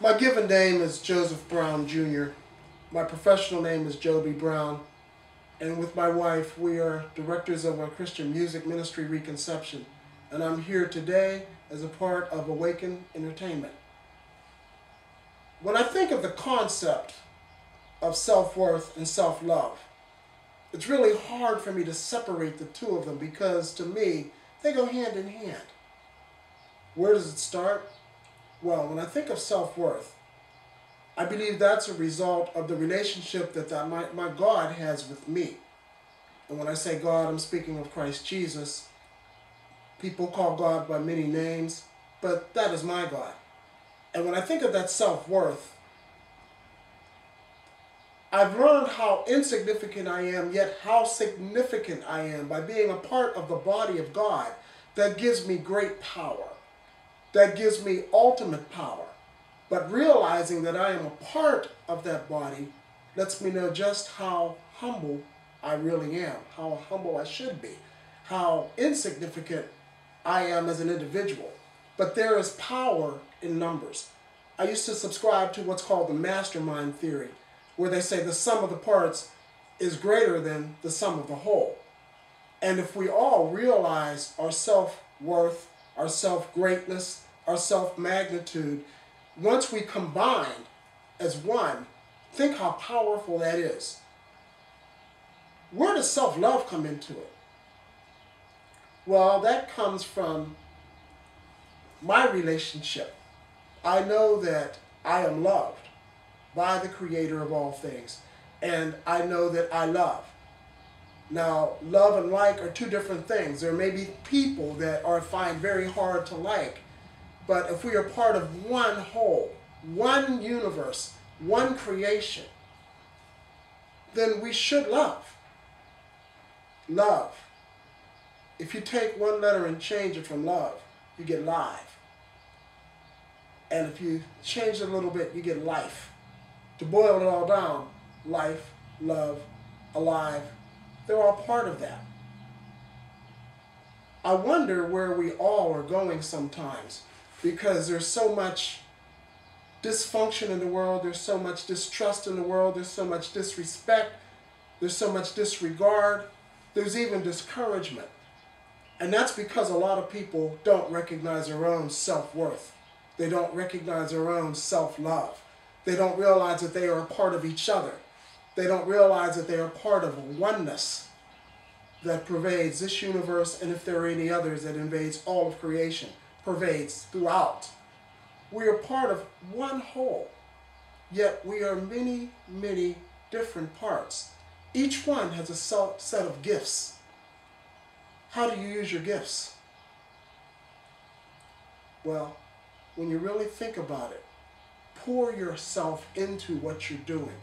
My given name is Joseph Brown Jr. My professional name is Joby Brown. And with my wife, we are directors of a Christian music ministry, Reconception. And I'm here today as a part of Awaken Entertainment. When I think of the concept of self-worth and self-love, it's really hard for me to separate the two of them because to me, they go hand in hand. Where does it start? Well, when I think of self-worth, I believe that's a result of the relationship that my God has with me. And when I say God, I'm speaking of Christ Jesus. People call God by many names, but that is my God. And when I think of that self-worth, I've learned how insignificant I am, yet how significant I am by being a part of the body of God that gives me great power, that gives me ultimate power. But realizing that I am a part of that body lets me know just how humble I really am, how humble I should be, how insignificant I am as an individual. But there is power in numbers. I used to subscribe to what's called the mastermind theory, where they say the sum of the parts is greater than the sum of the whole. And if we all realize our self-worth, our self-greatness, our self-magnitude, once we combine as one, think how powerful that is. Where does self-love come into it? Well, that comes from my relationship. I know that I am loved by the Creator of all things, and I know that I love. Now, love and like are two different things. There may be people that are find very hard to like, but if we are part of one whole, one universe, one creation, then we should love. Love. If you take one letter and change it from love, you get live. And if you change it a little bit, you get life. To boil it all down, life, love, alive, they're all part of that. I wonder where we all are going sometimes because there's so much dysfunction in the world, there's so much distrust in the world, there's so much disrespect, there's so much disregard, there's even discouragement. And that's because a lot of people don't recognize their own self-worth. They don't recognize their own self-love. They don't realize that they are a part of each other. They don't realize that they are part of a oneness that pervades this universe, and if there are any others, that invades all of creation, pervades throughout. We are part of one whole, yet we are many, many different parts. Each one has a set of gifts. How do you use your gifts? Well, when you really think about it, pour yourself into what you're doing.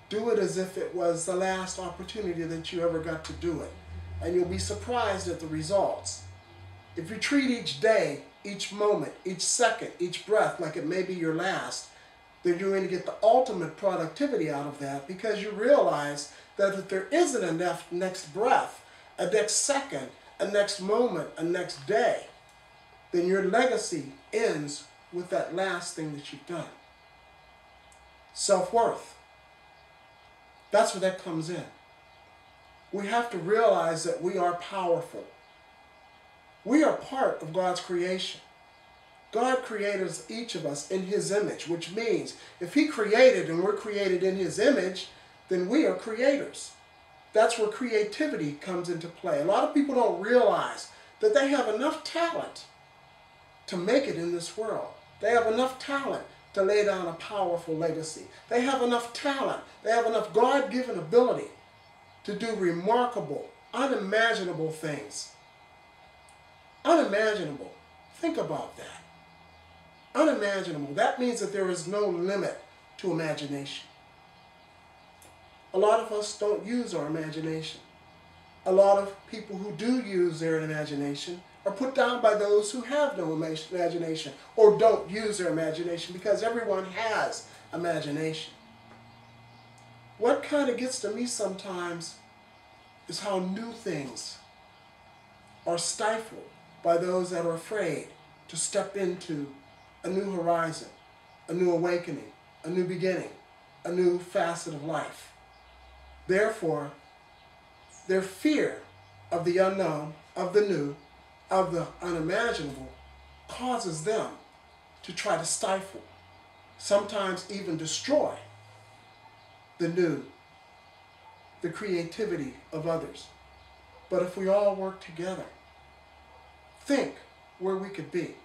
Do it as if it was the last opportunity that you ever got to do it. And you'll be surprised at the results. If you treat each day, each moment, each second, each breath like it may be your last, then you're going to get the ultimate productivity out of that because you realize that if there isn't a next breath, a next second, a next moment, a next day, then your legacy ends with that last thing that you've done. Self-worth. That's where that comes in. We have to realize that we are powerful. We are part of God's creation. God created each of us in His image, which means if He created and we're created in His image, then we are creators. That's where creativity comes into play. A lot of people don't realize that they have enough talent to make it in this world. They have enough talent to lay down a powerful legacy. They have enough talent. They have enough God-given ability to do remarkable, unimaginable things. Unimaginable. Think about that. Unimaginable. That means that there is no limit to imagination. A lot of us don't use our imagination. A lot of people who do use their imagination are put down by those who have no imagination or don't use their imagination because everyone has imagination. What kind of gets to me sometimes is how new things are stifled by those that are afraid to step into a new horizon. a new awakening, a new beginning, a new facet of life. Therefore, their fear of the unknown, of the new, of the unimaginable, causes them to try to stifle, sometimes even destroy the new, the creativity of others. But if we all work together, think where we could be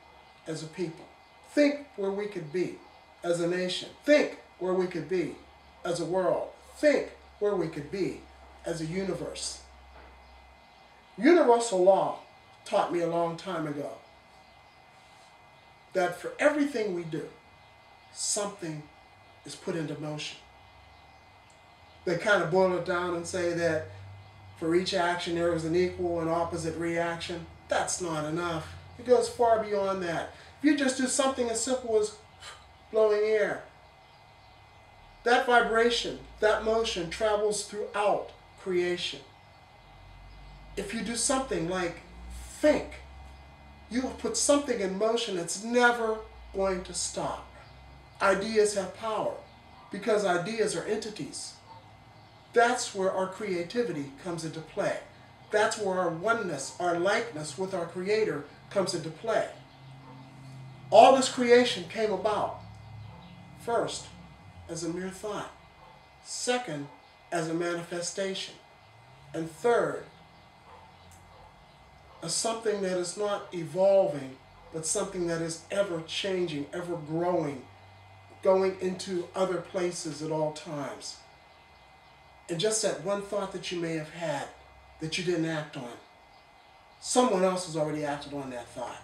as a people. Think where we could be as a nation. Think where we could be as a world. Think where we could be as a universe. Universal law taught me a long time ago that for everything we do, something is put into motion. They kind of boil it down and say that for each action there is an equal and opposite reaction. That's not enough. It goes far beyond that. If you just do something as simple as blowing air, that vibration, that motion travels throughout creation. If you do something like think, you have put something in motion that's never going to stop. Ideas have power because ideas are entities. That's where our creativity comes into play. That's where our oneness, our likeness with our Creator comes into play. All this creation came about, first, as a mere thought. Second, as a manifestation. And third, as something that is not evolving, but something that is ever changing, ever growing, going into other places at all times. And just that one thought that you may have had that you didn't act on, someone else has already acted on that thought.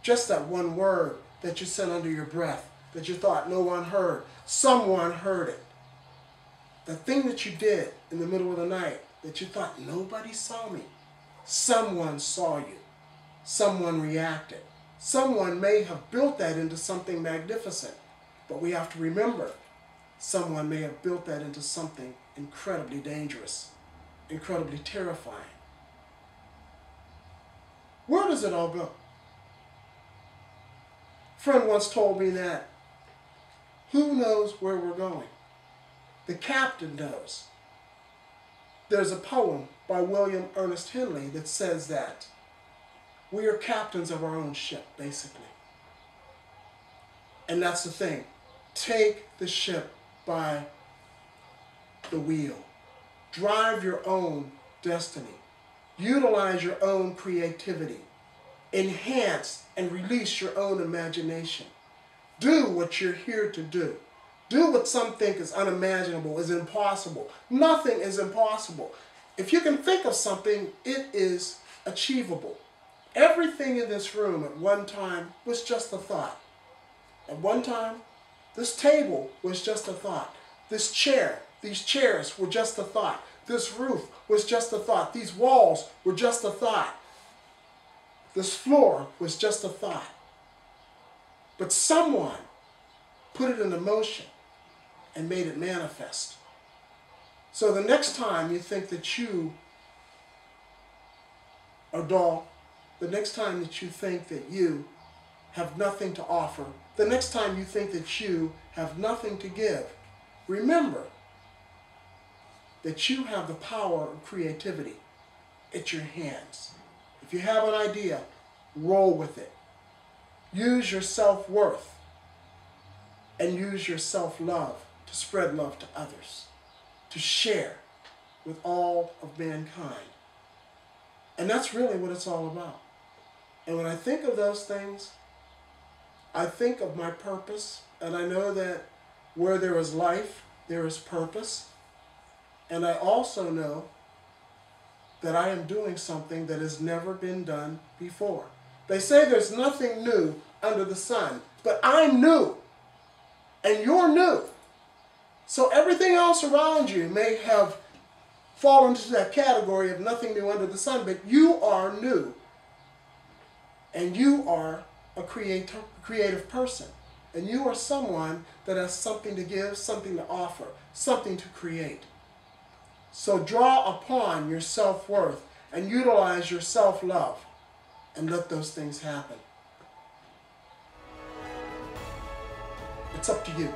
Just that one word that you said under your breath that you thought no one heard, someone heard it. The thing that you did in the middle of the night that you thought nobody saw me, someone saw you. Someone reacted. Someone may have built that into something magnificent, but we have to remember, someone may have built that into something incredibly dangerous, incredibly terrifying. Where does it all go? A friend once told me that who knows where we're going? The captain knows. There's a poem by William Ernest Henley that says that we are captains of our own ship, basically. And that's the thing. Take the ship by the wheel. Drive your own destiny. Utilize your own creativity. Enhance and release your own imagination. Do what you're here to do. Do what some think is unimaginable, is impossible. Nothing is impossible. If you can think of something, it is achievable. Everything in this room at one time was just a thought. At one time, this table was just a thought. This chair, these chairs were just a thought. This roof was just a thought. These walls were just a thought. This floor was just a thought. But someone put it into motion and made it manifest. So the next time you think that you are dull, the next time that you think that you have nothing to offer, the next time you think that you have nothing to give, remember that you have the power of creativity at your hands. If you have an idea, roll with it. Use your self-worth and use your self-love to spread love to others, to share with all of mankind. And that's really what it's all about. And when I think of those things, I think of my purpose, and I know that where there is life, there is purpose. And I also know that I am doing something that has never been done before. They say there's nothing new under the sun, but I'm new, and you're new. So everything else around you may have fallen into that category of nothing new under the sun, but you are new. And you are a creative person. And you are someone that has something to give, something to offer, something to create. So draw upon your self-worth and utilize your self-love and let those things happen. It's up to you.